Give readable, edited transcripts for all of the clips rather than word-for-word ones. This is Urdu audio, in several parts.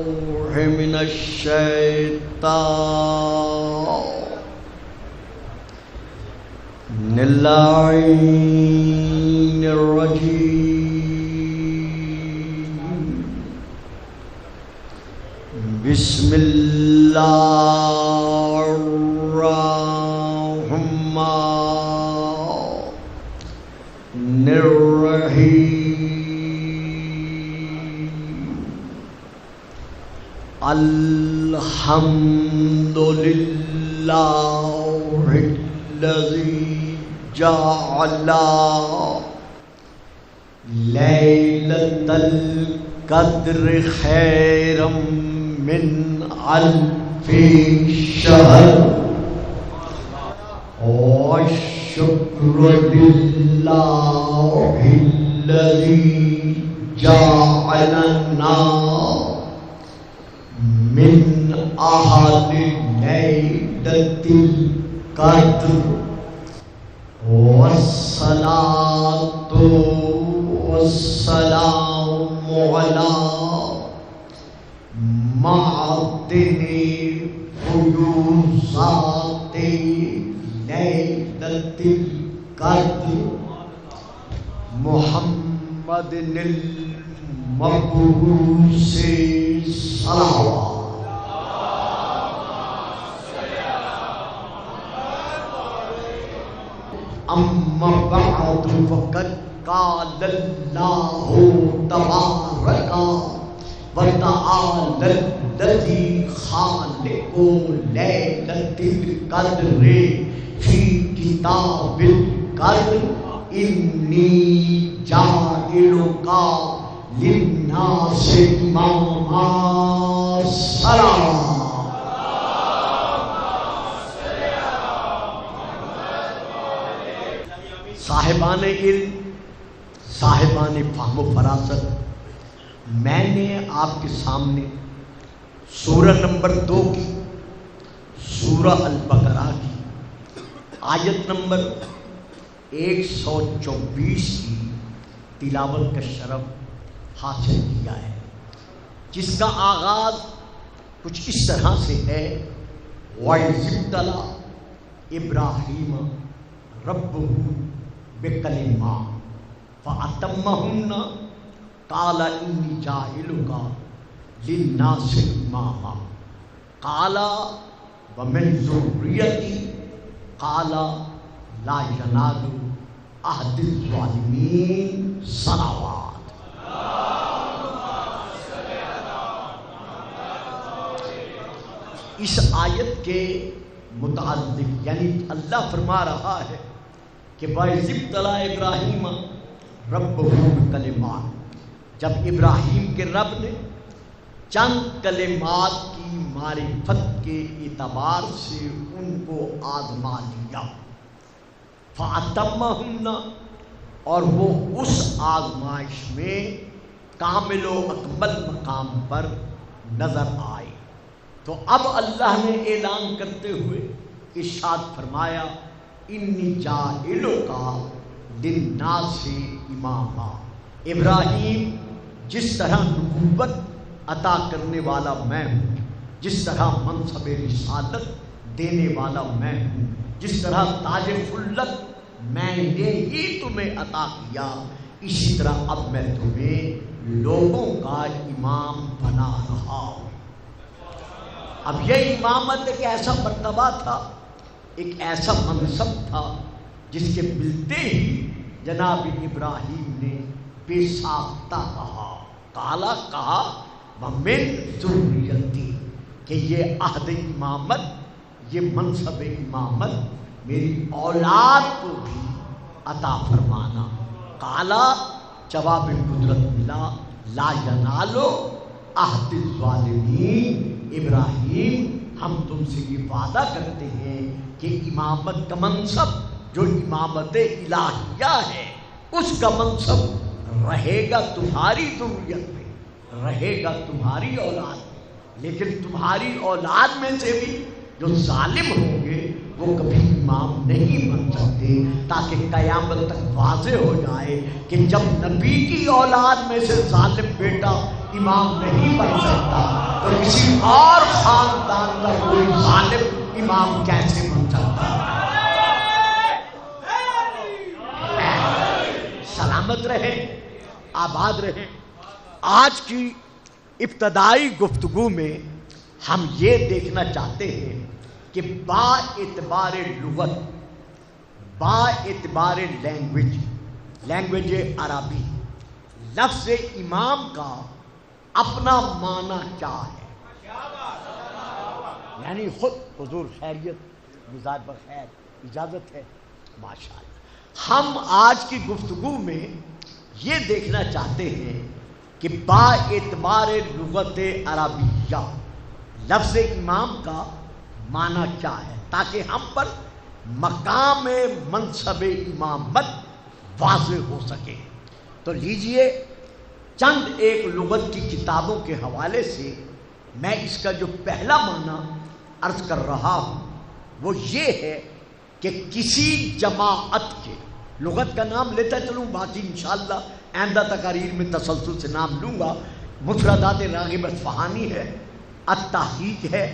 من الشيطان اللعين الرجيم بسم الله الرحمن الرحيم الحمد لله الذي جعل ليلة القدر خيرا من ألف شهر والشكر لله الذي جعلنا من أهل ليلة القدر والصلاة والسلام على معدن فيوزات ليلة القدر محمد المبعوث صلوات. أما بعد فقد قال الله تبارك وتعالى الذي خالق ليلة القدر في كتاب القدر إني جاعلك للناس إماما. سلام. صاحبان علم، صاحبان فہم و فراست، میں نے آپ کے سامنے سورہ نمبر 2 کی، سورہ البقرہ کی آیت نمبر 124 کی تلاوت کا شرف حاصل کیا ہے، جس کا آغاز کچھ اس طرح سے ہے: وَإِذِ ابْتَلَىٰ إِبْرَاهِيمَ رَبُّهُ بِكَلِمَاتٍ فَأَتَمَّهُنَّ قَالَ إِنِّي جَاعِلُكَ لِلنَّاسِ إِمَامًا قَالَ وَمِنْ ذُرِّيَّتِي قَالَ لَا يَنَالُ عَهْدِ الظَّالِمِينَ. صلوات. اس آیت کے متعلق یعنی اللہ فرما رہا ہے کہ وَإِذِ ابْتَلَىٰ إِبْرَاهِيمَ رَبُّهُ بِكَلِمَاتٍ، جب ابراہیم کے رب نے چند کلمات کی معرفت کے اعتبار سے ان کو آزما لیا، فَأَتَمَّهُنَّ، اور وہ اس آزمائش میں کامل و اکمل مقام پر نظر آئے. تو اب اللہ نے اعلان کرتے ہوئے ارشاد فرمایا: انی جاعلک للناس اماما. ابراہیم، جس طرح نبوت عطا کرنے والا میں ہوں، جس طرح منصب رسالت دینے والا میں ہوں، جس طرح تاج خلت میں نے ہی تمہیں عطا کیا، اسی طرح اب میں تمہیں لوگوں کا امام بنا رہا ہوں. اب یہ امامت ایک ایسا مرتبہ تھا، ایک ایسا منصب تھا جس کے ملتے ہی جناب ابراہیم نے بے ساختہ کہا وَمِن ذُرِّيَّتِي، کہ یہ عہد امامت، یہ منصب امامت میری اولاد کو بھی عطا فرمانا. قالا، جواب قدرت ملا، لا ینالو عہد الظالمین. ابراہیم، ہم تم سے یہ وعدہ کرتے ہیں کہ امامت کا منصب جو امامت الہیہ ہے، اس کا منصب رہے گا تمہاری ذریت میں، رہے گا تمہاری اولاد میں، لیکن تمہاری اولاد میں سے بھی جو ظالم ہوں گے وہ کبھی امام نہیں بن سکتے، تاکہ قیامت تک واضح ہو جائے کہ جب نبی کی اولاد میں سے ظالم بیٹا امام نہیں بن سکتا تو کسی اور خاندان کا کوئی ظالم امام کیسے بن سکتا ہے؟ سلامت رہے، آباد رہے۔ آج کی ابتدائی گفتگو میں ہم یہ دیکھنا چاہتے ہیں کہ با اعتبار لغت، با اعتبار لینگویج عربی، لفظ امام کا اپنا معنی کیا ہے؟ یعنی خود حضور خیریت، مزاج بخیر، اجازت ہے؟ ماشاءاللہ۔ ہم آج کی گفتگو میں یہ دیکھنا چاہتے ہیں کہ با اعتبار لغت عربیہ لفظ امام کا معنی کیا ہے، تاکہ ہم پر مقام منصب امامت واضح ہو سکے۔ تو لیجئے چند ایک لغت کی کتابوں کے حوالے سے میں اس کا جو پہلا معنی عرض کر رہا ہوں وہ یہ ہے کہ کسی جماعت کے، لغت کا نام لیتا چلوں، باقی انشاءاللہ آئندہ تقاریر میں تسلسل سے نام لوں گا۔ مفردات راغب اصفہانی ہے، التحقیق ہے،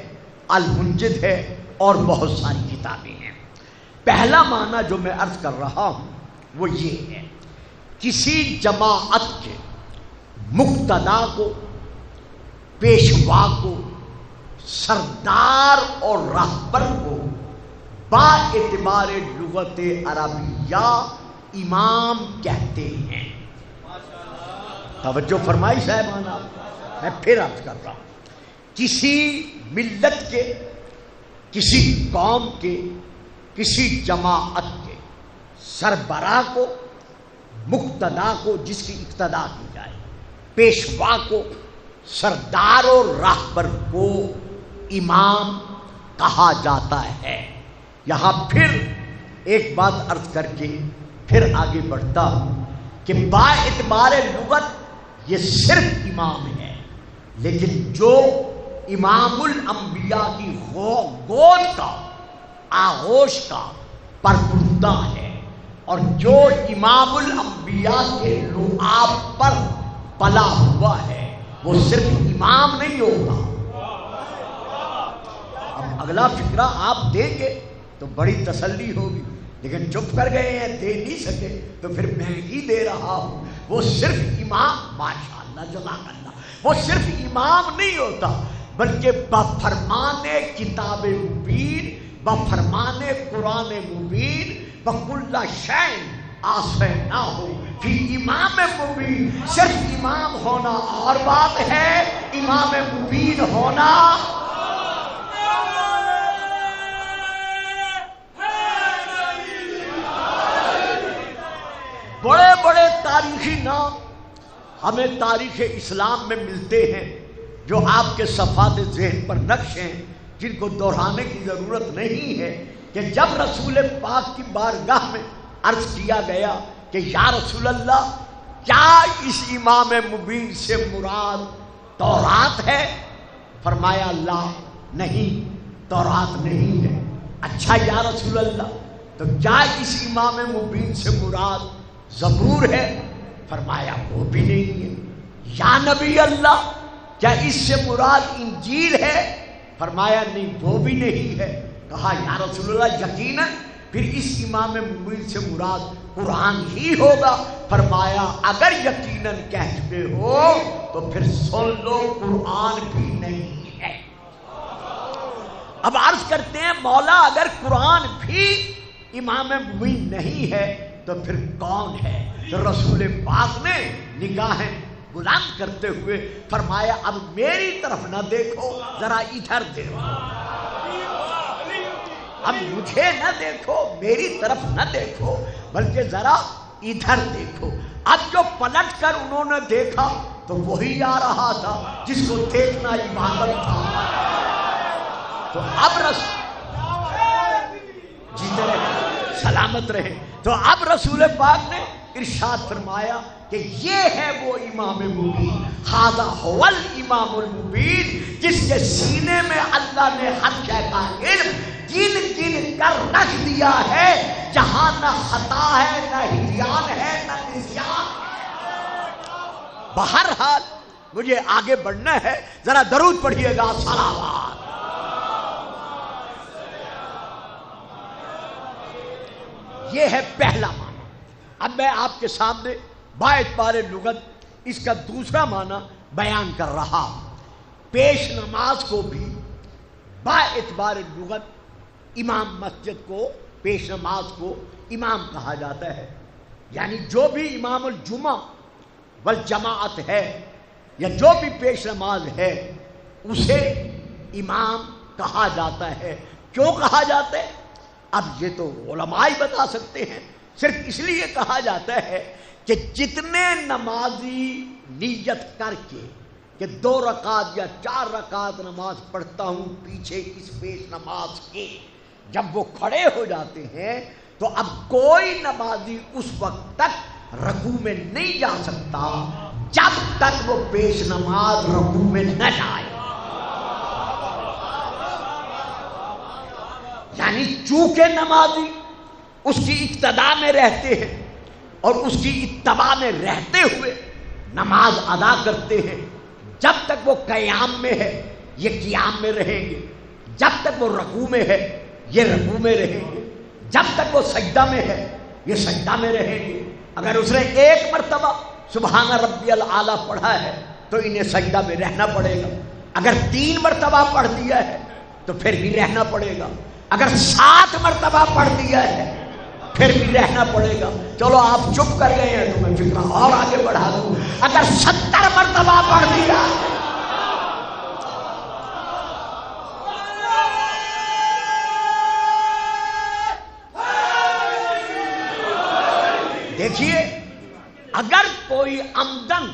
المنجد ہے، اور بہت ساری کتابیں ہیں۔ پہلا معنی جو میں عرض کر رہا ہوں وہ یہ ہے، کسی جماعت کے مقتدا کو، پیشوا کو، سردار اور رہبر کو با اعتبار لغت عربیہ امام کہتے ہیں۔ توجہ فرمائی صاحبانا، میں پھر عرض کر رہا ہوں، کسی ملت کے، کسی قوم کے، کسی جماعت کے سربراہ کو، مقتدا کو جس کی اقتدا کی جائے، پیشوا کو، سردار و راہبر کو امام کہا جاتا ہے۔ یہاں پھر ایک بات عرض کر کے پھر آگے بڑھتا ہوں کہ با اعتبار لغت یہ صرف امام ہے، لیکن جو امام الانبیاء کی گود کا، آغوش کا پرپردہ ہے، اور جو امام الانبیاء کے لعاب پر پلا ہوا ہے، وہ صرف امام نہیں ہوتا۔ اب اگلا فکرہ آپ دیں گے تو بڑی تسلی ہوگی، لیکن چپ کر گئے ہیں، دے نہیں سکے، تو پھر میں ہی دے رہا ہوں۔ وہ صرف امام، ماشاءاللہ جزاک اللہ، وہ صرف امام نہیں ہوتا، بلکہ بفرمان کتاب مبین، بفرمان قرآن مبین، بکل شیء آسیناہ فی امام مبین۔ صرف امام ہونا اور بات ہے، امام مبین ہونا بڑے بڑے تاریخی نام ہمیں تاریخ اسلام میں ملتے ہیں جو آپ کے صفحات ذہن پر نقش ہیں، جن کو دہرانے کی ضرورت نہیں ہے، کہ جب رسول پاک کی بارگاہ میں عرض کیا گیا کہ یا رسول اللہ کیا اس امام مبین سے مراد تورات ہے؟ فرمایا لا، نہیں، تورات نہیں ہے۔ اچھا یا رسول اللہ تو کیا اس امام مبین سے مراد زبور ہے؟ فرمایا وہ بھی نہیں ہے۔ یا نبی اللہ کیا اس سے مراد انجیل ہے؟ فرمایا نہیں، وہ بھی نہیں ہے۔ کہا یا رسول اللہ یقیناً پھر اس امام مبین سے مراد قرآن ہی ہوگا۔ فرمایا اگر یقیناً کہتے ہو تو پھر سن لو، قرآن بھی نہیں ہے۔ اب عرض کرتے ہیں مولا اگر قرآن بھی امام مبین نہیں ہے تو پھر کون ہے؟ تو رسول پاک نے نگاہیں بلند کرتے ہوئے فرمایا اب میری طرف نہ دیکھو، ذرا ادھر دیکھو، اب مجھے نہ دیکھو، میری طرف نہ دیکھو، بلکہ ذرا ادھر دیکھو۔ اب جو پلٹ کر انہوں نے دیکھا تو وہی آ رہا تھا جس کو دیکھنا عبادت تھا۔ تو اب جیتے رہے، سلامت رہے۔ تو اب رسول پاک نے ارشاد فرمایا کہ یہ ہے وہ امام مبین، ھذا ھو الامام المبین، جس کے سینے میں اللہ نے ہر شے کا علم گن گن کر رکھ دیا ہے، جہاں نہ خطا ہے، نہ ہریان ہے، نہ نسیان ہے۔ بہرحال مجھے آگے بڑھنا ہے، ذرا درود پڑھیے گا، صلوات۔ یہ ہے پہلا معنی۔ اب میں آپ کے سامنے با اعتبار لغت اس کا دوسرا معنی بیان کر رہا ہوں۔ پیش نماز کو بھی با اعتبار لغت امام مسجد کو، پیش نماز کو امام کہا جاتا ہے، یعنی جو بھی امام الجمعہ والجماعت ہے یا جو بھی پیش نماز ہے اسے امام کہا جاتا ہے۔ کیوں کہا جاتا ہے؟ اب یہ تو علماء ہی بتا سکتے ہیں۔ صرف اس لیے کہا جاتا ہے کہ جتنے نمازی نیت کر کے کہ 2 رکعت یا 4 رکعت نماز پڑھتا ہوں پیچھے اس پیش نماز کے، جب وہ کھڑے ہو جاتے ہیں تو اب کوئی نمازی اس وقت تک رکوع میں نہیں جا سکتا جب تک وہ پیش نماز رکوع میں نہ جائے۔ یعنی چونکہ نمازی اس کی ابتدا میں رہتے ہیں اور اس کی اتباع میں رہتے ہوئے نماز ادا کرتے ہیں، جب تک وہ قیام میں ہے یہ قیام میں رہیں گے، جب تک وہ رکوع میں ہے یہ رکوع میں رہیں گے، جب تک وہ سجدہ میں ہے یہ سجدہ میں رہیں گے۔ اگر اس نے ایک مرتبہ سبحان ربی الاعلیٰ پڑھا ہے تو انہیں سجدہ میں رہنا پڑے گا، اگر 3 مرتبہ پڑھ دیا ہے تو پھر بھی رہنا پڑے گا، اگر 7 مرتبہ پڑھ دیا ہے پھر بھی رہنا پڑے گا۔ چلو آپ چپ کر گئے ہیں تو میں فکر اور آگے بڑھا دوں، اگر 70 مرتبہ پڑھ دیا دیکھیے، اگر کوئی عمدن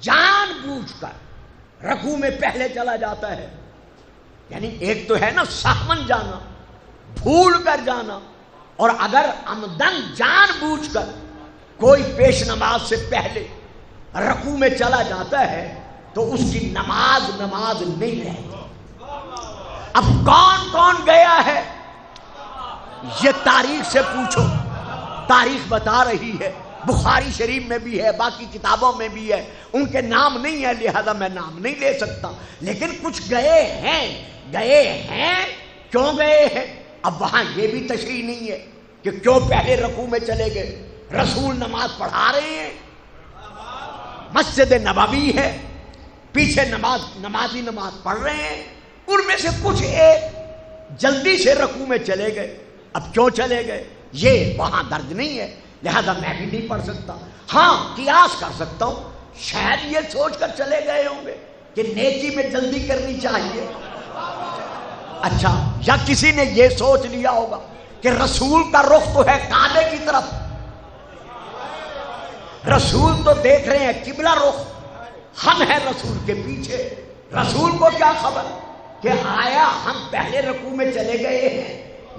جان بوجھ کر رکوع میں پہلے چلا جاتا ہے، یعنی ایک تو ہے نا سہمن جانا، بھول کر جانا، اور اگر عمدن جان بوجھ کر کوئی پیش نماز سے پہلے رکوع میں چلا جاتا ہے تو اس کی نماز نہیں رہتی۔ اب کون کون گیا ہے یہ تاریخ سے پوچھو، تاریخ بتا رہی ہے، بخاری شریف میں بھی ہے، باقی کتابوں میں بھی ہے، ان کے نام نہیں ہے لہذا میں نام نہیں لے سکتا، لیکن کچھ گئے ہیں۔ کیوں گئے ہیں؟ اب وہاں یہ بھی تشریح نہیں ہے کہ کیوں پہلے رکوع میں چلے گئے۔ رسول نماز پڑھا رہے ہیں، مسجد نبوی ہے، پیچھے نمازی نماز پڑھ رہے ہیں، ان میں سے کچھ ایک جلدی سے رکوع میں چلے گئے۔ اب کیوں چلے گئے یہ وہاں درج نہیں ہے، لہذا میں بھی نہیں پڑھ سکتا۔ ہاں قیاس کر سکتا ہوں، شاید یہ سوچ کر چلے گئے ہوں گے کہ نیکی میں جلدی کرنی چاہیے۔ اچھا، یا کسی نے یہ سوچ لیا ہوگا کہ رسول کا رخ تو ہے کعبے کی طرف، رسول تو دیکھ رہے ہیں قبلہ رخ، ہم ہیں رسول کے پیچھے، رسول کو کیا خبر کہ آیا ہم پہلے رکوع میں چلے گئے ہیں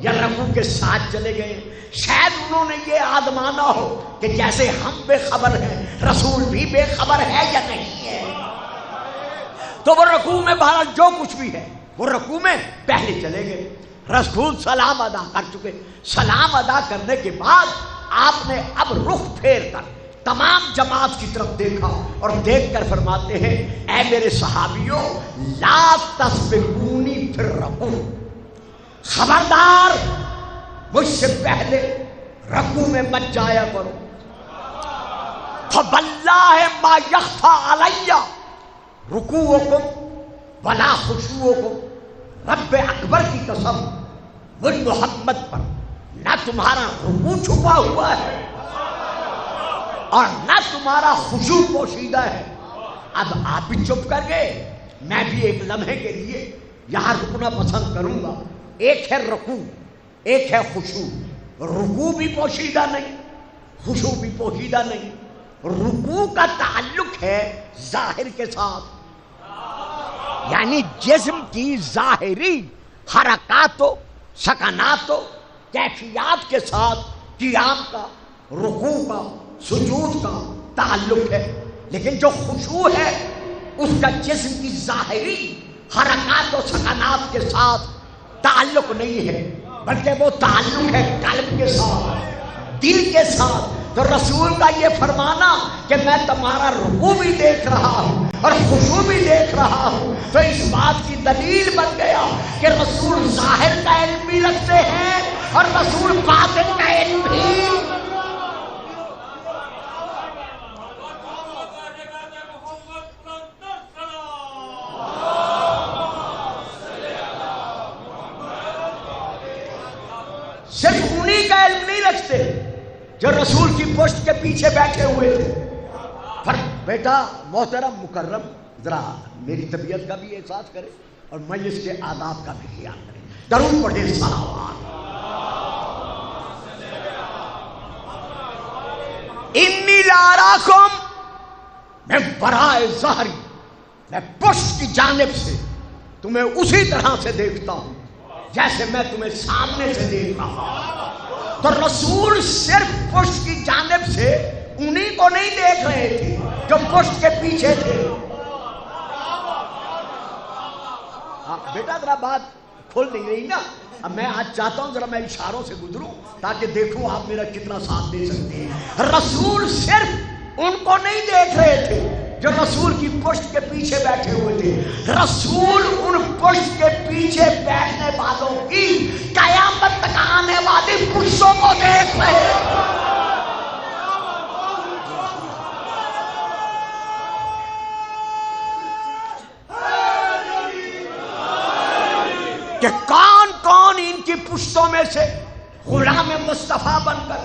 یا رکوع کے ساتھ چلے گئے ہیں۔ شاید انہوں نے یہ آزمانا ہو کہ جیسے ہم بے خبر ہیں رسول بھی بے خبر ہے یا نہیں ہے، تو وہ رکوع میں بہرحال جو کچھ بھی ہے وہ رکوع میں پہلے چلے گئے۔ رسول سلام ادا کر چکے، سلام ادا کرنے کے بعد آپ نے اب رخ پھیر کر تمام جماعت کی طرف دیکھا اور دیکھ کر فرماتے ہیں، اے میرے صحابیوں لا تسبقونی فی الرکوع، خبردار مجھ سے پہلے رکوع میں مت جایا کرو۔ فواللہ ما یخفی علی رکوعکم ولا خشوعکم، رب اکبر کی قسم مجھ محمد پر نہ تمہارا رکوع چھپا ہوا ہے اور نہ تمہارا خشوع پوشیدہ ہے۔ اب آپ بھی چپ کر گئے، میں بھی ایک لمحے کے لیے یہاں رکنا پسند کروں گا۔ ایک ہے رکوع، ایک ہے خشوع۔ رکوع بھی پوشیدہ نہیں، خشوع بھی پوشیدہ نہیں۔ رکوع کا تعلق ہے ظاہر کے ساتھ، یعنی جسم کی ظاہری حرکات و سکنات و کیفیات کے ساتھ قیام کا، رکوع کا، سجود کا تعلق ہے۔ لیکن جو خشوع ہے اس کا جسم کی ظاہری حرکات و سکنات کے ساتھ تعلق نہیں ہے، بلکہ وہ تعلق ہے قلب کے ساتھ، دل کے ساتھ۔ تو رسول کا یہ فرمانا کہ میں تمہارا رکوع بھی دیکھ رہا ہوں، اور خوشبو بھی دیکھ رہا ہوں، تو اس بات کی دلیل بن گیا کہ رسول ظاہر کا علم بھی رکھتے ہیں اور رسول باطن کا علم بھی۔ صرف انہی کا علم نہیں رکھتے جو رسول کی پشت کے پیچھے بیٹھے ہوئے تھے۔ پر بیٹا محترم مکرم، ذرا میری طبیعت کا بھی احساس کرے اور مجلس کے آداب کا بھی خیال کرے۔ درود پڑھے صلوات۔ انی لاراکم، میں برائے ظاہری، میں پشت کی جانب سے تمہیں اسی طرح سے دیکھتا ہوں جیسے میں تمہیں سامنے سے دیکھ رہا ہوں۔ تو رسول صرف پشت کی جانب سے انہی کو نہیں دیکھ رہے تھے جو پشت کے پیچھے تھے۔ بیٹا ذرا بات کھل نہیں رہی نا، اب میں آج چاہتا ہوں ذرا میں اشاروں سے گزروں تاکہ دیکھوں آپ میرا کتنا ساتھ دے سکتے ہیں۔ رسول صرف ان کو نہیں دیکھ رہے تھے جو رسول کی پشت کے پیچھے بیٹھے ہوئے تھے، رسول ان پشت کے پیچھے بیٹھنے والوں کی قیامت تک آنے والی پشتوں کو دیکھ رہے ہیں۔ کہ کون کون ان کی پشتوں میں سے غلام مصطفیٰ بن کر،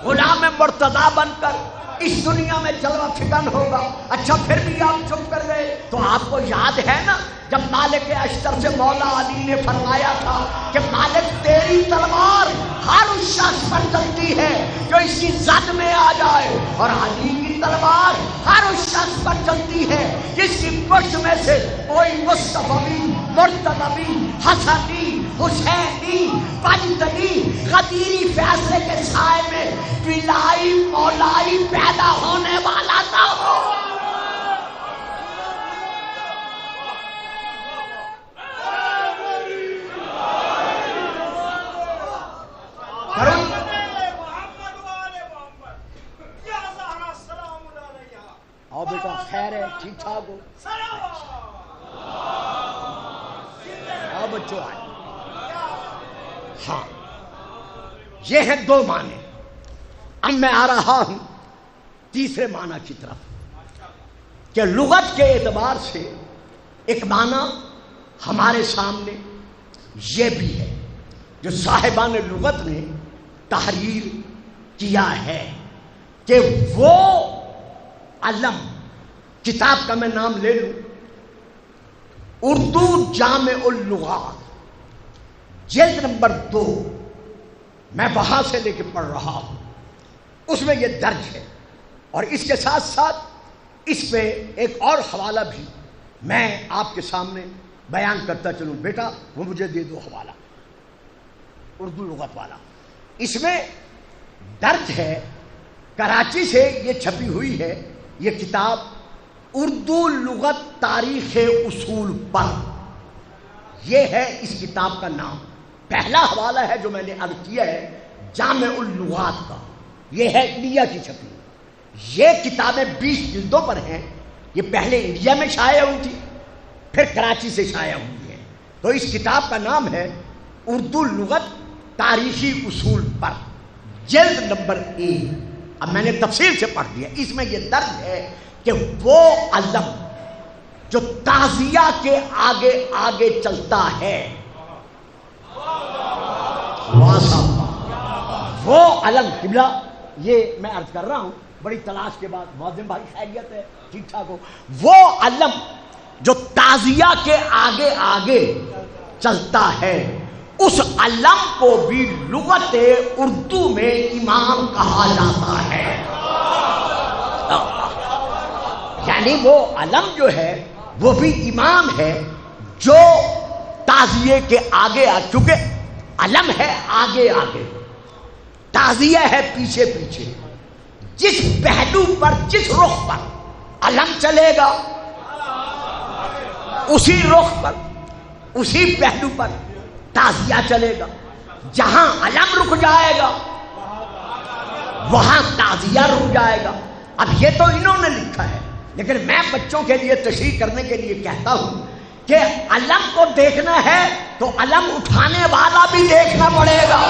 غلام مرتضیٰ بن کر اس دنیا میں جلوہ فکن ہوگا۔ اچھا پھر بھی آپ چپ کر گئے تو آپ کو یاد ہے نا جب مالک اشتر سے مولا علی نے فرمایا تھا کہ مالک تیری تلوار ہر اس شخص پر چلتی ہے جو اس کی زد میں آ جائے، اور علی کی تلوار ہر اس شخص پر چلتی ہے جس کی پشت میں سے کوئی مصطفی، مرتضوی، حسنی، حسینی، پنجتنی، غدیری فیصلے کے سائے میں ولائی مولائی پیدا ہونے والا نہ ہو۔ آؤ بیٹا، خیر ہے، ٹھیک ٹھاک ہو؟ آؤ بچوں آئے۔ ہاں یہ ہیں دو معنی۔ اب میں آ رہا ہوں تیسرے معنی کی طرف کہ لغت کے اعتبار سے ایک معنی ہمارے سامنے یہ بھی ہے جو صاحبان لغت نے تحریر کیا ہے کہ وہ علم، کتاب کا میں نام لے لوں، اردو جامع اللغات، جلد نمبر 2، میں وہاں سے لے کے پڑھ رہا ہوں، اس میں یہ درج ہے۔ اور اس کے ساتھ ساتھ اس پہ ایک اور حوالہ بھی میں آپ کے سامنے بیان کرتا چلوں۔ بیٹا وہ مجھے دے دو حوالہ، اردو لغت والا۔ اس میں درج ہے، کراچی سے یہ چھپی ہوئی ہے یہ کتاب، اردو لغت تاریخ اصول پر، یہ ہے اس کتاب کا نام۔ پہلا حوالہ ہے جو میں نے عرض کیا ہے جامع اللغات کا، یہ ہے انڈیا کی چھپی۔ یہ کتابیں 20 جلدوں پر ہیں، یہ پہلے انڈیا میں شائع ہوئی تھی، پھر کراچی سے شائع ہوئی ہے۔ تو اس کتاب کا نام ہے اردو لغت تاریخی اصول پر، جلد نمبر 1۔ اب میں نے تفصیل سے پڑھ دیا، اس میں یہ درج ہے کہ وہ علم جو تعزیہ کے آگے آگے چلتا ہے، وہ علم، قبلہ یہ میں عرض کر رہا ہوں بڑی تلاش کے بعد، معظم بھائی خیریت ہے، ٹھیک ٹھاک ہو، وہ علم جو تعزیہ کے آگے آگے چلتا ہے، اس علم کو بھی لغت اردو میں امام کہا جاتا ہے۔ یعنی وہ علم جو ہے وہ بھی امام ہے جو تعزیے کے آگے چونکہ علم ہے آگے آگے، تعزیہ ہے پیچھے پیچھے، جس پہلو پر، جس رخ پر علم چلے گا اسی رخ پر، اسی پہلو پر تعزیہ چلے گا۔ جہاں علم رک جائے گا وہاں تعزیہ رک جائے گا۔ اب یہ تو انہوں نے لکھا ہے، لیکن میں بچوں کے لیے تشریح کرنے کے لیے کہتا ہوں کہ علم کو دیکھنا ہے تو علم اٹھانے والا بھی دیکھنا پڑے گا.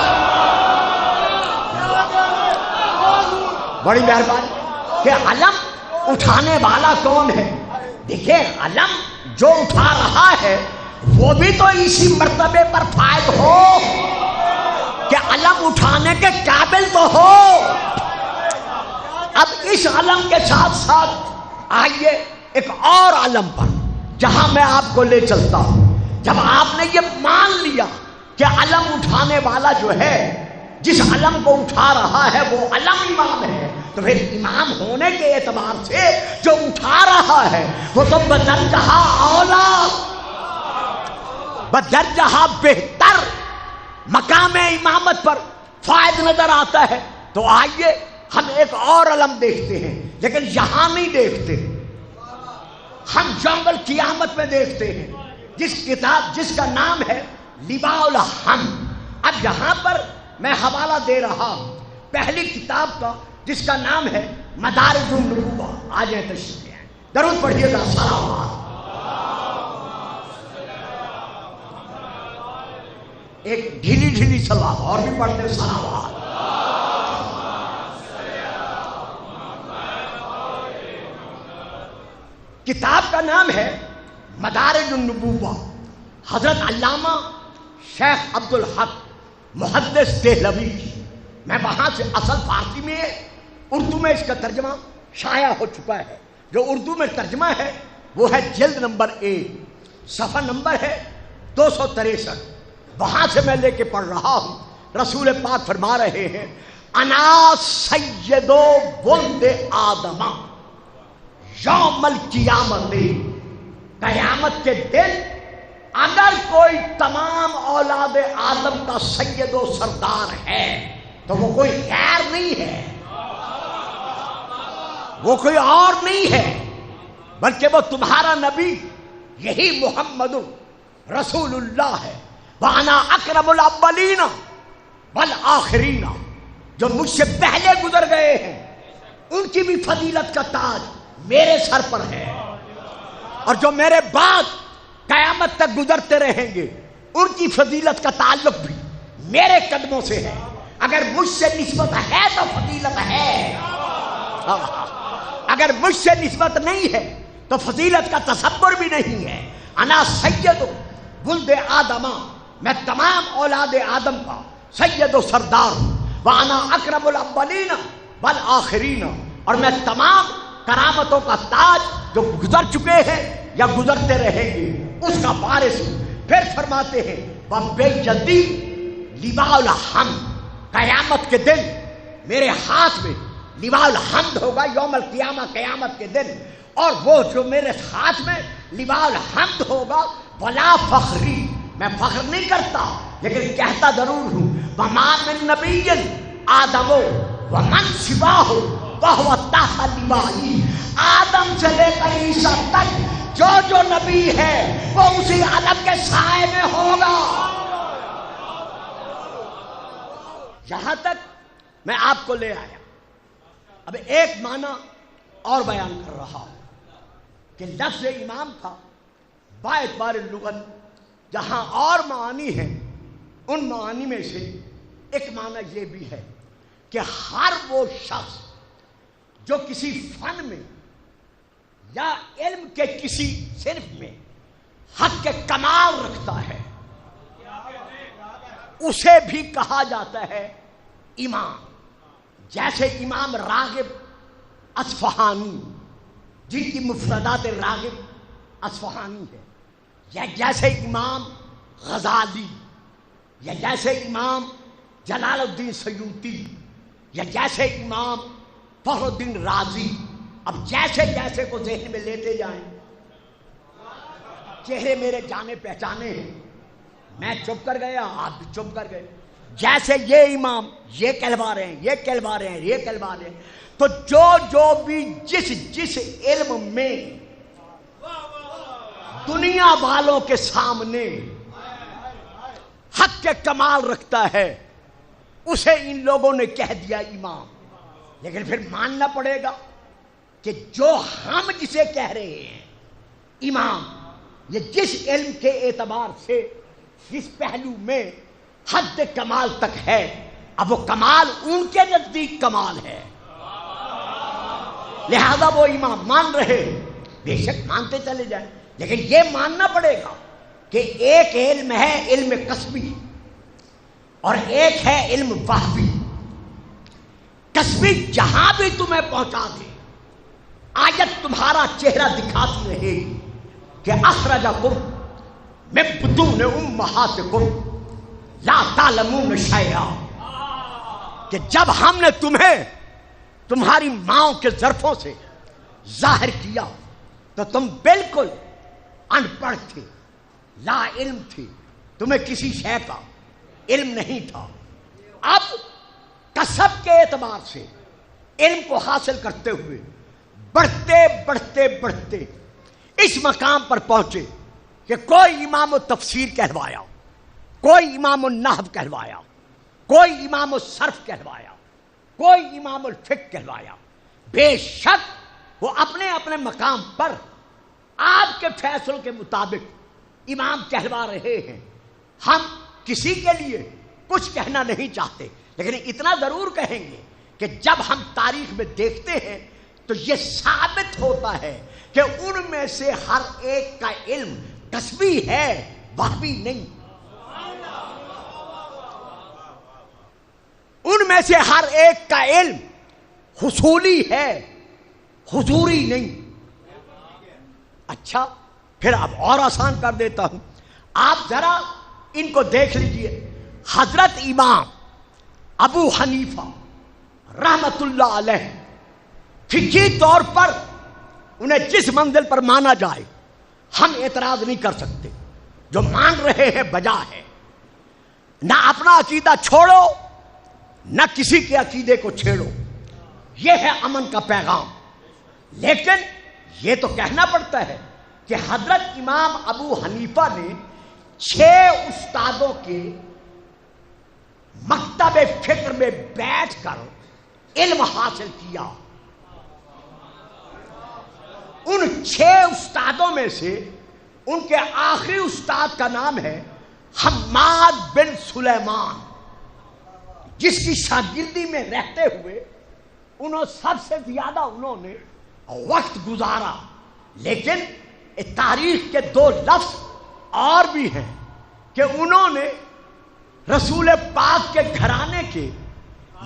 بڑی مہربانی کہ علم اٹھانے والا کون ہے. دیکھیں علم جو اٹھا رہا ہے وہ بھی تو اسی مرتبے پر فائد ہو کہ علم اٹھانے کے قابل تو ہو. اب اس علم کے ساتھ ساتھ آئیے ایک اور علم پر جہاں میں آپ کو لے چلتا ہوں. جب آپ نے یہ مان لیا کہ علم اٹھانے والا جو ہے جس علم کو اٹھا رہا ہے وہ علم امام ہے, تو پھر امام ہونے کے اعتبار سے جو اٹھا رہا ہے وہ تو بدرجہ اولا بدرجہ بہتر مقام امامت پر فائد نظر آتا ہے. تو آئیے ہم ایک اور علم دیکھتے ہیں, لیکن یہاں نہیں دیکھتے, ہم یوم القیامت میں دیکھتے ہیں جس کا نام ہے لواء الحمد. اب یہاں پر میں حوالہ دے رہا ہوں پہلی کتاب کا جس کا نام ہے مدارج النبوہ. آ جائیں تشریف لے آئیں, درود پڑھیے گا. صلوات. ایک ڈھیلی ڈھیلی صلوات اور بھی پڑھتے صلوات. کتاب کا نام ہے مدارج النبوہ, حضرت علامہ شیخ عبد الحق محدث دہلوی کی. میں وہاں سے اصل فارسی میں ہے, اردو میں اس کا ترجمہ شائع ہو چکا ہے. جو اردو میں ترجمہ ہے وہ ہے جلد نمبر 1 صفحہ نمبر ہے 263. وہاں سے میں لے کے پڑھ رہا ہوں. رسول پاک فرما رہے ہیں انا سید ولد آدم یوم القیامت, قیامت کے دن اگر کوئی تمام اولاد آدم کا سید و سردار ہے تو وہ کوئی غیر نہیں ہے, وہ کوئی اور نہیں ہے, بلکہ وہ تمہارا نبی یہی محمد رسول اللہ ہے. وَأَنَا أَكْرَمُ الْأَوَّلِينَ وَالْآخِرِينَ. جو مجھ سے پہلے گزر گئے ہیں ان کی بھی فضیلت کا تاج میرے سر پر ہے, اور جو میرے بعد قیامت تک گزرتے رہیں گے ان کی فضیلت کا تعلق بھی میرے قدموں سے ہے. اگر مجھ سے نسبت ہے تو فضیلت ہے, اگر مجھ سے نسبت نہیں ہے تو فضیلت کا تصور بھی نہیں ہے. انا سید ولد آدم, میں تمام اولاد آدم کا سید و سردار ہوں. وانا اکرم الاولین والآخرین, اور میں تمام کرامتوں کا تاج جو گزر چکے ہیں یا گزرتے رہیں گے اس کا وارث ہوں. پھر فرماتے ہیں بے جدی لواء الحمد, قیامت کے دن میرے ہاتھ میں لواء الحمد ہوگا یوم القیامہ, قیامت کے دن. اور وہ جو میرے ہاتھ میں لواء الحمد ہوگا ولا فخری, میں فخر نہیں کرتا لیکن کہتا ضرور ہوں وما من نبی آدم ومن سواہ وہو تحت لوائی. آدم سے لے کر عیسیٰ تک جو نبی ہے وہ اسی علم کے سائے میں ہوگا. یہاں تک میں آپ کو لے آیا. اب ایک معنی اور بیان کر رہا ہوں کہ لفظ امام کا با اعتبار لغت جہاں اور معانی ہیں ان معانی میں سے ایک معنی یہ بھی ہے کہ ہر وہ شخص جو کسی فن میں یا علم کے کسی صنف میں حق کے کمال رکھتا ہے اسے بھی کہا جاتا ہے امام. جیسے امام راغب اصفہانی جن کی مفردات راغب اصفہانی ہے, یا جیسے امام غزالی, یا جیسے امام جلال الدین سیوطی, یا جیسے امام فخر الدین رازی. اب جیسے جیسے کو ذہن میں لیتے جائیں, چہرے میرے جانے پہچانے ہیں, میں چپ کر گیا آپ بھی چپ کر گئے. جیسے یہ امام یہ کہلوا رہے ہیں, یہ کہلوا رہے ہیں, یہ کہلوا رہے ہیں, تو جو بھی جس علم میں دنیا والوں کے سامنے حق کے کمال رکھتا ہے اسے ان لوگوں نے کہہ دیا امام. لیکن پھر ماننا پڑے گا کہ جو ہم جسے کہہ رہے ہیں امام، یہ جس علم کے اعتبار سے جس پہلو میں حد کمال تک ہے، اب وہ کمال ان کے نزدیک کمال ہے، لہذا وہ امام مان رہے ہیں، بے شک مانتے چلے جائیں، لیکن یہ ماننا پڑے گا کہ ایک علم ہے علم کسبی اور ایک ہے علم وہبی۔ کسبی جہاں بھی تمہیں پہنچا دے، آیت تمہارا چہرہ دکھاتی رہے گی کہ اخرجکم من بطون امہاتکم لا تعلمون شیئا، کہ جب ہم نے تمہیں تمہاری ماؤں کے ظرفوں سے ظاہر کیا تو تم بالکل ان پڑھ تھے، لا علم تھے، تمہیں کسی شے کا علم نہیں تھا۔ اب کسب کے اعتبار سے علم کو حاصل کرتے ہوئے بڑھتے بڑھتے بڑھتے اس مقام پر پہنچے کہ کوئی امام التفسیر کہلوایا، کوئی امام النحو کہلوایا، کوئی امام الصرف کہلوایا، کوئی امام الفقہ کہلوایا۔ بے شک وہ اپنے اپنے مقام پر آپ کے فیصلوں کے مطابق امام کہلوا رہے ہیں۔ ہم کسی کے لیے کچھ کہنا نہیں چاہتے، لیکن اتنا ضرور کہیں گے کہ جب ہم تاریخ میں دیکھتے ہیں تو یہ ثابت ہوتا ہے کہ ان میں سے ہر ایک کا علم کسبی ہے، وہبی نہیں۔ ان میں سے ہر ایک کا علم حصولی ہے، حضوری نہیں۔ اچھا، پھر اب اور آسان کر دیتا ہوں، آپ ذرا ان کو دیکھ لیجئے۔ حضرت امام ابو حنیفہ رحمت اللہ علیہ فقہی طور پر انہیں جس منزل پر مانا جائے ہم اعتراض نہیں کر سکتے، جو مان رہے ہیں بجا ہے، نہ اپنا عقیدہ چھوڑو نہ کسی کے عقیدے کو چھیڑو، یہ ہے امن کا پیغام۔ لیکن یہ تو کہنا پڑتا ہے کہ حضرت امام ابو حنیفہ نے 6 استادوں کے مکتب فکر میں بیٹھ کر علم حاصل کیا۔ ان 6 استادوں میں سے ان کے آخری استاد کا نام ہے حماد بن سلیمان، جس کی شاگردی میں رہتے ہوئے سب سے زیادہ انہوں نے وقت گزارا۔ لیکن تاریخ کے 2 لفظ اور بھی ہیں کہ انہوں نے رسول پاک کے گھرانے کے،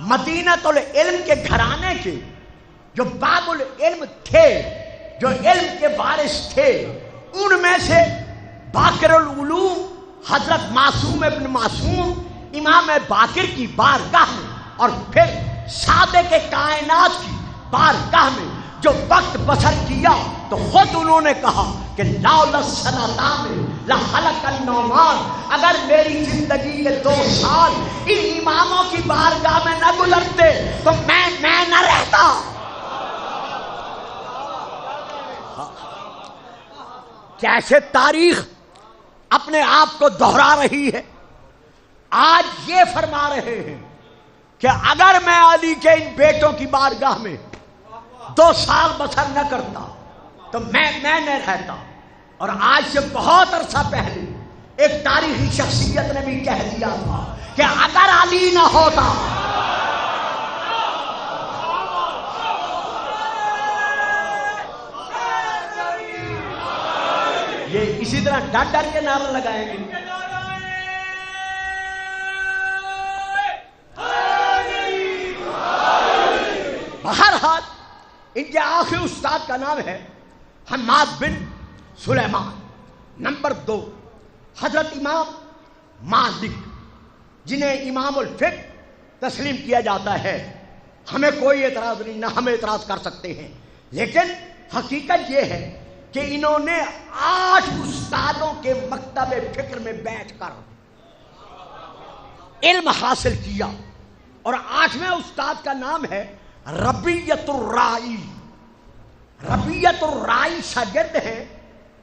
مدینۃ العلم کے گھرانے کے جو باب العلم تھے، جو علم کے وارث تھے، ان میں سے باقر العلوم حضرت معصوم ابن معصوم امام باقر کی بارگاہ میں اور پھر صادق کائنات کی بارگاہ میں جو وقت بسر کیا تو خود انہوں نے کہا کہ لولا السنتان لخلق النعمان، اگر میری زندگی کے 2 سال ان اماموں کی بارگاہ میں نہ گزرتے تو میں نہ رہتا۔ کیسے تاریخ اپنے آپ کو دہرا رہی ہے۔ آج یہ فرما رہے ہیں کہ اگر میں علی کے ان بیٹوں کی بارگاہ میں 2 سال بسر نہ کرتا تو میں نہ رہتا۔ اور آج سے بہت عرصہ پہلے ایک تاریخی شخصیت نے بھی کہہ دیا تھا کہ اگر علی نہ ہوتا، یہ اسی طرح ڈر ڈر کے نعرہ لگائیں گے۔ بہرحال ان کے آخری استاد کا نام ہے حماد بن سلیمان۔ نمبر 2 حضرت امام مالک، جنہیں امام الفقہ تسلیم کیا جاتا ہے، ہمیں کوئی اعتراض نہیں، نہ ہم اعتراض کر سکتے ہیں، لیکن حقیقت یہ ہے کہ انہوں نے 8 استادوں کے مکتب فکر میں بیٹھ کر علم حاصل کیا، اور 8ویں استاد کا نام ہے ربیعۃ الرائی۔ ربیعۃ الرائی شاگرد ہیں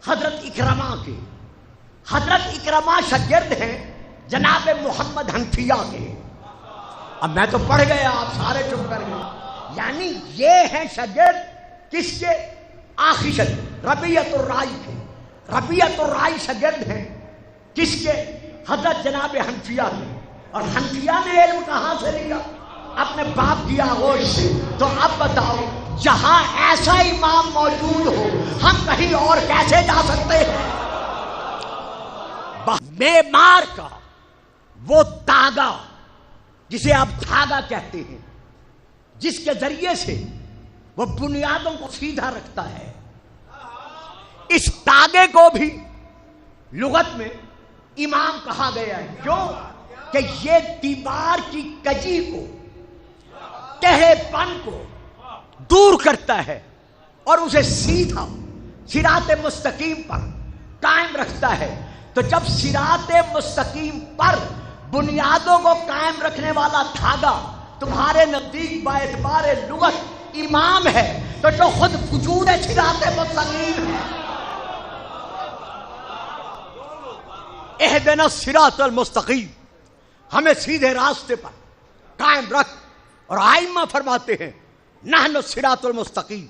حضرت اکرمہ کے، حضرت اکرمہ شاگرد ہیں جناب محمد حنفیہ کے۔ اب میں تو پڑھ گیا، آپ سارے چپ کر گئے، یعنی یہ ہیں شاگرد کس کے؟ آخشت ربیعۃ الرائی کے، ربیعۃ الرائی شاگرد ہیں کس کے؟ حضرت جناب حنفیہ کے، اور حنفیہ نے علم کہاں سے لیا؟ اپنے باپ کی آغوش سے۔ تو اب بتاؤ جہاں ایسا امام موجود ہو ہم کہیں اور کیسے جا سکتے ہیں؟ معمار کا وہ تاگا جسے آپ دھاگا کہتے ہیں، جس کے ذریعے سے وہ بنیادوں کو سیدھا رکھتا ہے، اس تاگے کو بھی لغت میں امام کہا گیا ہے۔ کیوں؟ کہ یہ دیوار کی کجی کو، ٹیڑھے پن کو دور کرتا ہے اور اسے سیدھا صراط مستقیم پر قائم رکھتا ہے۔ تو جب صراط مستقیم پر بنیادوں کو قائم رکھنے والا دھاگا تمہارے نزدیک باعتبار لغت امام ہے، تو جو خود وجود صراط مستقیم ہے، اہدنا الصراط المستقیم، ہمیں سیدھے راستے پر قائم رکھ۔ اور ائمہ فرماتے ہیں نحن الصراط المستقیم،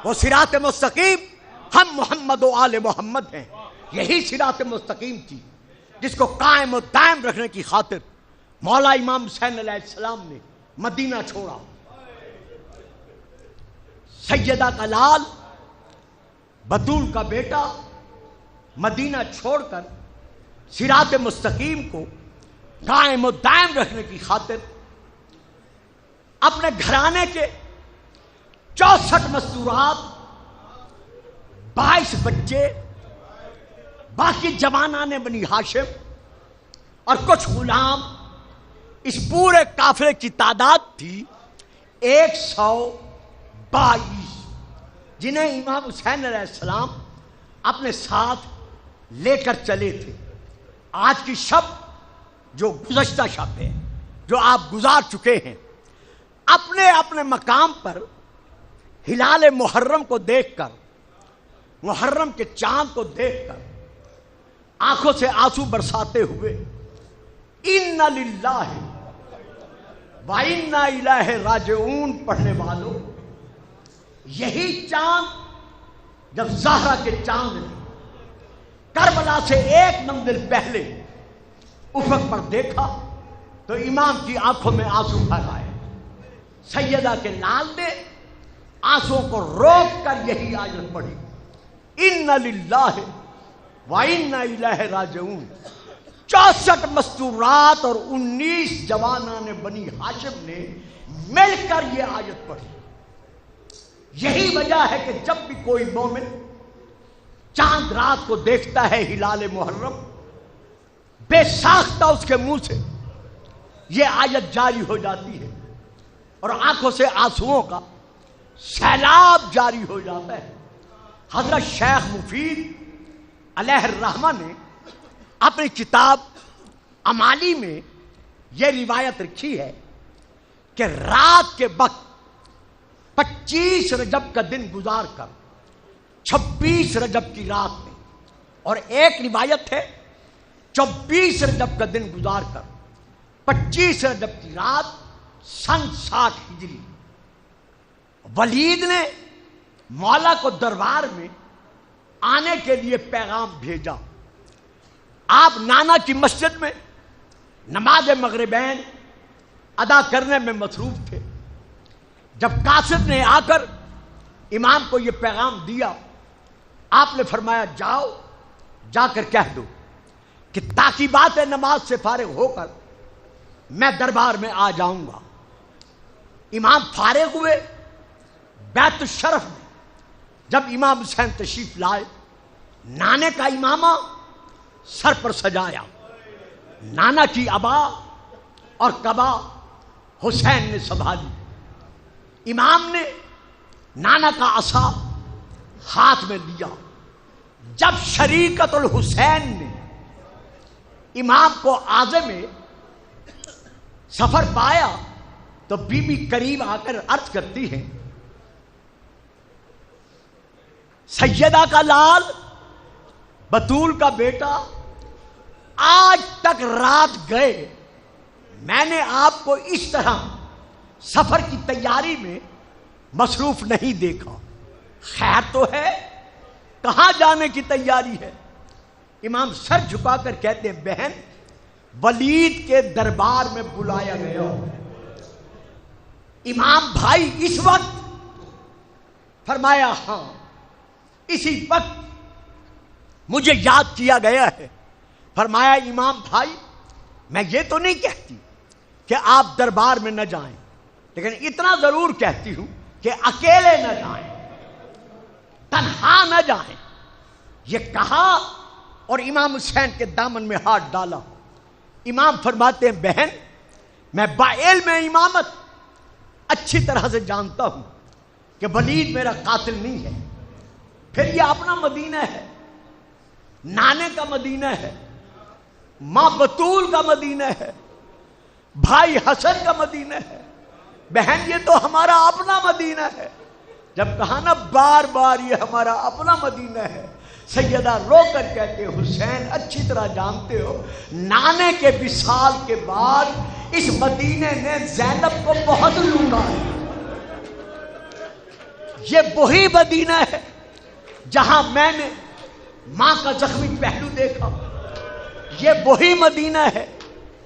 وہ صراط مستقیم ہم محمد و آل محمد ہیں۔ یہی صراط مستقیم تھی جس کو قائم و دائم رکھنے کی خاطر مولا امام حسین علیہ السلام نے مدینہ چھوڑا۔ سیدہ کا لال بطول کا بیٹا مدینہ چھوڑ کر صراط مستقیم کو قائم و دائم رکھنے کی خاطر اپنے گھرانے کے 64 مستورات، 22 بچے، باقی جوانان بنی ہاشم اور کچھ غلام، اس پورے قافلے کی تعداد تھی 122، جنہیں امام حسین علیہ السلام اپنے ساتھ لے کر چلے تھے۔ آج کی شب جو گزشتہ شب ہے، جو آپ گزار چکے ہیں، اپنے اپنے مقام پر ہلال محرم کو دیکھ کر، محرم کے چاند کو دیکھ کر آنکھوں سے آنسو برساتے ہوئے اِنَّ لِلَّهِ وَإِنَّ إِلَيْهِ رَاجِعُونَ پڑھنے والوں، یہی چاند جب زہرا کے چاند نے کربلا سے ایک منزل پہلے افق پر دیکھا تو امام کی آنکھوں میں آنسو بھر آئے۔ سیدہ کے لال نے آنسوؤں کو روک کر یہی آیت پڑھی اِنَّ لِلَّهِ وَإِنَّ إِلَيْهِ رَاجِعُونَ۔ 64 مستورات اور 19 جوانان بنی ہاشم نے مل کر یہ آیت پڑھی۔ یہی وجہ ہے کہ جب بھی کوئی مومن چاند رات کو دیکھتا ہے ہلال محرم، بے ساختہ اس کے منہ سے یہ آیت جاری ہو جاتی ہے اور آنکھوں سے آنسوؤں کا سیلاب جاری ہو جاتا ہے۔ حضرت شیخ مفید علیہ الرحمہ نے اپنی کتاب امالی میں یہ روایت رکھی ہے کہ رات کے وقت 25 رجب کا دن گزار کر 26 رجب کی رات میں، اور ایک روایت ہے 24 رجب کا دن گزار کر 25 رجب کی رات سن 60 ہجری، ولید نے مولا کو دربار میں آنے کے لیے پیغام بھیجا۔ آپ نانا کی مسجد میں نماز مغربین ادا کرنے میں مصروف تھے۔ جب قاصد نے آ کر امام کو یہ پیغام دیا، آپ نے فرمایا جاؤ، جا کر کہہ دو کہ تاکیبات نماز سے فارغ ہو کر میں دربار میں آ جاؤں گا۔ امام فارغ ہوئے۔ بیت الشرف میں جب امام حسین تشریف لائے، نانے کا امامہ سر پر سجایا، نانا کی عبا اور قبا حسین نے سنبھالی، امام نے نانا کا عصا ہاتھ میں لیا۔ جب شریکت الحسین نے امام کو عازم سفر پایا تو بی بی قریب آ کر عرض کرتی ہے سیدہ کا لال بطول کا بیٹا آج تک رات گئے میں نے آپ کو اس طرح سفر کی تیاری میں مصروف نہیں دیکھا۔ خیر تو ہے، کہاں جانے کی تیاری ہے؟ امام سر جھکا کر کہتے ہیں بہن ولید کے دربار میں بلایا گیا۔ امام بھائی اس وقت؟ فرمایا ہاں اسی وقت مجھے یاد کیا گیا ہے۔ فرمایا امام بھائی میں یہ تو نہیں کہتی کہ آپ دربار میں نہ جائیں، لیکن اتنا ضرور کہتی ہوں کہ اکیلے نہ جائیں، تنہا نہ جائیں۔ یہ کہا اور امام حسین کے دامن میں ہاتھ ڈالا۔ امام فرماتے ہیں بہن میں بعلم امامت اچھی طرح سے جانتا ہوں کہ ولید میرا قاتل نہیں ہے، پھر یہ اپنا مدینہ ہے، نانے کا مدینہ ہے، ماں بطول کا مدینہ ہے، بھائی حسن کا مدینہ ہے، بہن یہ تو ہمارا اپنا مدینہ ہے۔ جب کہا نا بار بار یہ ہمارا اپنا مدینہ ہے، سیدہ رو کر کہتے حسین اچھی طرح جانتے ہو نانے کے وصال کے بعد اس مدینے نے زینب کو بہت لوٹا ہے۔ یہ وہی مدینہ ہے جہاں میں نے ماں کا زخمی پہلو دیکھا، یہ وہی مدینہ ہے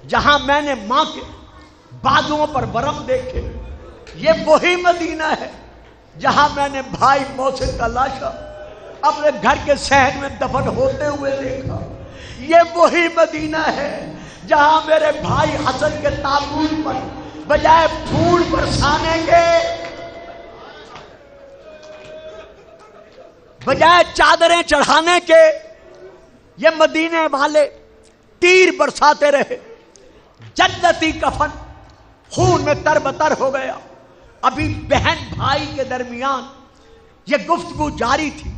جہاں میں نے ماں کے بازوؤں پر ورم دیکھے، یہ وہی مدینہ ہے جہاں میں نے بھائی محسن کا لاشا اپنے گھر کے صحن میں دفن ہوتے ہوئے دیکھا، یہ وہی مدینہ ہے جہاں میرے بھائی حسن کے تابوت پر بجائے پھول برسانے کے، بجائے چادریں چڑھانے کے، یہ مدینے والے تیر برساتے رہے۔ جنتی کفن خون میں تر بتر ہو گیا۔ ابھی بہن بھائی کے درمیان یہ گفتگو جاری تھی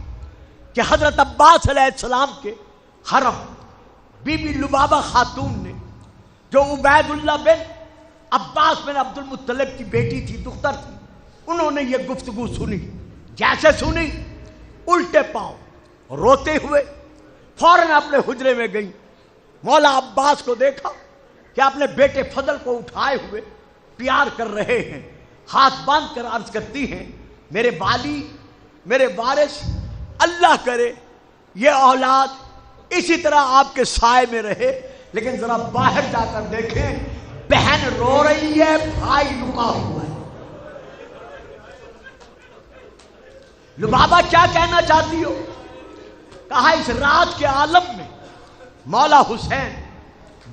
کہ حضرت عباس علیہ السلام کے حرم بی بی لبابہ خاتون نے، جو عبید اللہ بن عباس بن عبد المطلب کی بیٹی تھی، دختر تھی، انہوں نے یہ گفتگو سنی۔ جیسے سنی الٹے پاؤں روتے ہوئے فوراً اپنے حجرے میں گئی۔ مولا عباس کو دیکھا کہ اپنے بیٹے فضل کو اٹھائے ہوئے پیار کر رہے ہیں، ہاتھ باندھ کر عرض کرتی ہیں میرے والی، میرے وارث، اللہ کرے یہ اولاد اسی طرح آپ کے سائے میں رہے، لیکن ذرا باہر جا کر دیکھیں بہن رو رہی ہے، بھائی لکا ہوا ہے۔ لبابہ کیا کہنا چاہتی ہو؟ کہا اس رات کے عالم میں مولا حسین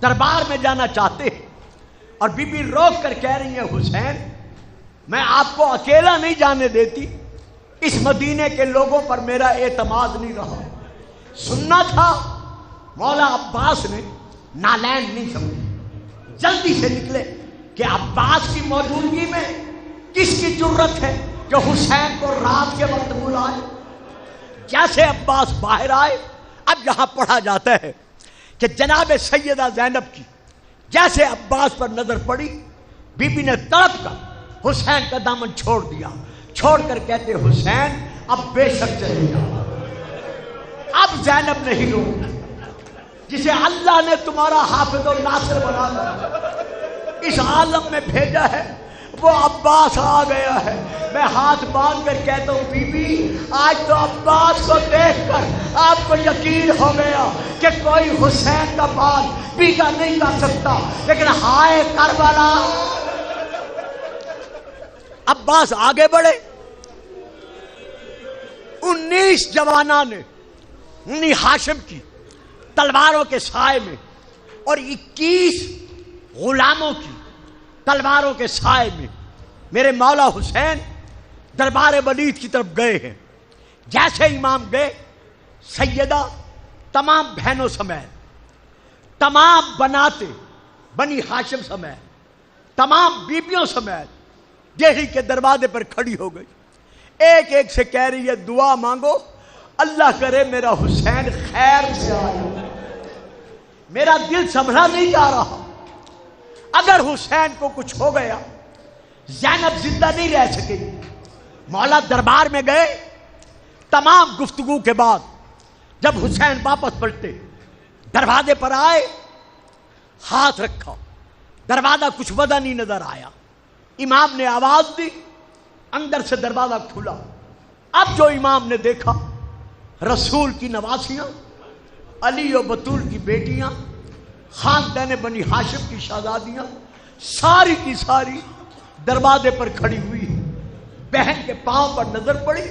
دربار میں جانا چاہتے ہیں، اور بی بی روک کر کہہ رہی ہیں حسین میں آپ کو اکیلا نہیں جانے دیتی، اس مدینے کے لوگوں پر میرا اعتماد نہیں رہا۔ سننا تھا، مولا عباس نے نالین نہیں سمجھی، جلدی سے نکلے کہ عباس کی موجودگی میں کس کی جرت ہے کہ حسین کو رات کے وقت بلائے۔ جیسے عباس باہر آئے، اب یہاں پڑھا جاتا ہے کہ جناب سیدہ زینب کی جیسے عباس پر نظر پڑی، بی بی نے تڑپ کر حسین کا دامن چھوڑ دیا، چھوڑ کر کہتے حسین اب بے شک چلے جا، اب زینب نہیں رو، جسے اللہ نے تمہارا حافظ و ناصر بنا کر اس عالم میں بھیجا ہے وہ عباس آ گیا ہے۔ میں ہاتھ باندھ کر کہتا ہوں بی بی آج تو عباس کو دیکھ کر آپ کو یقین ہو گیا کہ کوئی حسین کا بال بیگا نہیں کر سکتا، لیکن ہائے کربلا۔ عباس آگے بڑھے، 19 جوانوں نے بنی ہاشم کی تلواروں کے سائے میں اور 21 غلاموں کی تلواروں کے سائے میں میرے مولا حسین دربار ولید کی طرف گئے ہیں۔ جیسے امام گئے، سیدہ تمام بہنوں سمیت، تمام بناتے بنی ہاشم سمیت، تمام بیبیوں سمیت دیہی کے دروازے پر کھڑی ہو گئی، ایک ایک سے کہہ رہی ہے دعا مانگو اللہ کرے میرا حسین خیر سے آئے۔ میرا دل سنبھلا نہیں جا رہا، اگر حسین کو کچھ ہو گیا زینب زندہ نہیں رہ سکے گی۔ مولا دربار میں گئے، تمام گفتگو کے بعد جب حسین واپس پلٹے، دروازے پر آئے، ہاتھ رکھا، دروازہ کچھ ودا نہیں نظر آیا۔ امام نے آواز دی، اندر سے دروازہ کھلا، اب جو امام نے دیکھا رسول کی نواسیاں، علی و بطول کی بیٹیاں، خاندان بنی ہاشم کی شہزادیاں ساری کی ساری دروازے پر کھڑی ہوئی، بہن کے پاؤں پر نظر پڑی،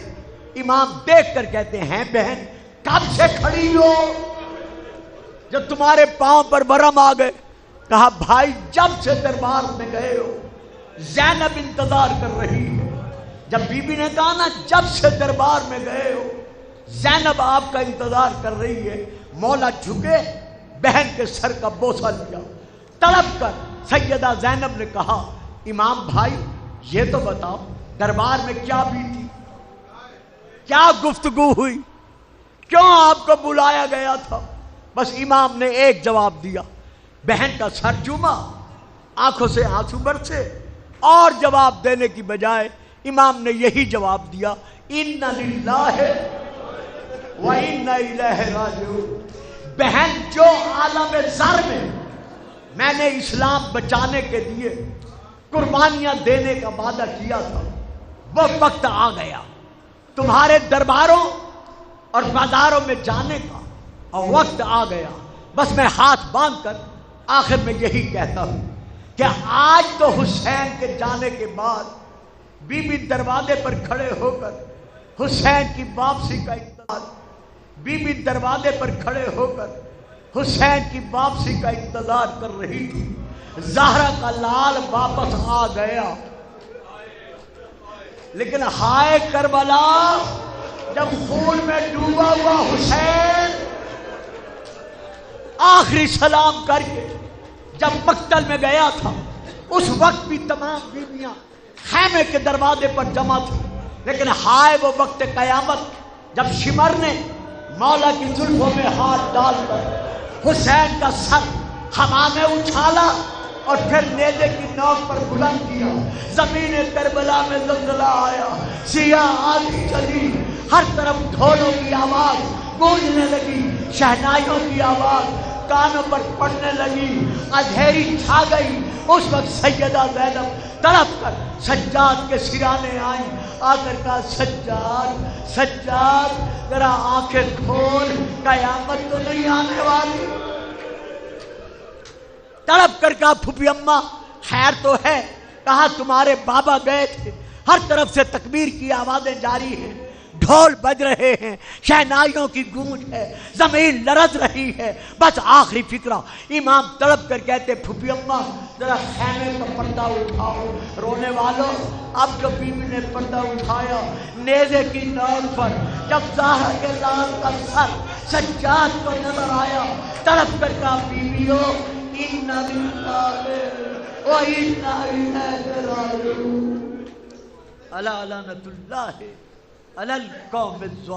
امام دیکھ کر کہتے ہیں بہن کب سے کھڑی ہو؟ جب تمہارے پاؤں پر برم آ گئے۔ کہا بھائی جب سے دربار میں گئے ہو زینب انتظار کر رہی ہے۔ جب بی بی نے کہا نا جب سے دربار میں گئے ہو زینب آپ کا انتظار کر رہی ہے، مولا جھکے بہن کے سر کا بوسہ لیا، تڑپ کر سیدہ زینب نے کہا امام بھائی یہ تو بتاؤ دربار میں کیا بیتی، کیا گفتگو ہوئی، کیوں آپ کو بلایا گیا تھا؟ بس امام نے ایک جواب دیا، بہن کا سر چوما، آنکھوں سے آنسو برسے، اور جواب دینے کی بجائے امام نے یہی جواب دیا اِنَّ لِلَّهِ وَإِنَّ إِلَيْهِ رَاجِعُونَ۔ بہن جو عالم زر میں نے اسلام بچانے کے لیے قربانیاں دینے کا وعدہ کیا تھا وہ وقت آ گیا، تمہارے درباروں اور بازاروں میں جانے کا اور وقت آ گیا۔ بس میں ہاتھ باندھ کر آخر میں یہی کہتا ہوں کہ آج تو حسین کے جانے کے بعد بی بی دروازے پر کھڑے ہو کر حسین کی واپسی کا انتظار، بی بی دروازے پر کھڑے ہو کر حسین کی واپسی کا انتظار کر رہی تھی۔ زہرا کا لال واپس آ گیا، لیکن ہائے کربلا جب خون میں ڈوبا ہوا حسین آخری سلام کر کے جب مقتل میں گیا تھا اس وقت بھی تمام بیویاں خیمے کے دروازے پر جمع تھی، لیکن ہائے وہ وقت قیامت جب شمر نے مولا کی زلفوں میں ہاتھ ڈال کر حسین کا سر ہوا میں اچھالا اور پھر نیزے کی نوک پر بلند کیا، زمین کربلا میں زلزلہ آیا، سیاہ آندھی چلی، ہر طرف ڈھولوں کی آواز گونجنے لگی، شہنائیوں کی آواز کانوں پر پڑنے لگی، اندھیری چھا گئی۔ اس وقت سیدہ زینب تڑپ کر سجاد کے سرانے آئیں، آ کر کہا سجاد سجاد ذرا آنکھیں کھول، قیامت تو نہیں آنے والی۔ تڑپ کر کہا پھوپھی اماں خیر تو ہے؟ کہا تمہارے بابا گئے تھے، ہر طرف سے تکبیر کی آوازیں جاری ہیں، ڈھول بج رہے ہیں، شہنائیوں کی گونج ہے، زمین لرز رہی ہے، بس آخری فکرہ۔ امام تڑپ کر کہتے پھوپھی اماں ذرا خیمے کا پردہ اٹھاؤ، رونے والوں اب جو بیوی نے پردہ اٹھایا نیزے کی نوک پر جب زہرا کے لال کا سر سجاد کو نظر آیا، تڑپ کر کہا بیویوں اِنَّ لِلَّهِ وَإِنَّ إِلَيْهِ رَاجِعُونَ۔ أَلَا لَعْنَةُ اللَّهِ عَلَى الْقَوْمِ الظَّالِمِينَ۔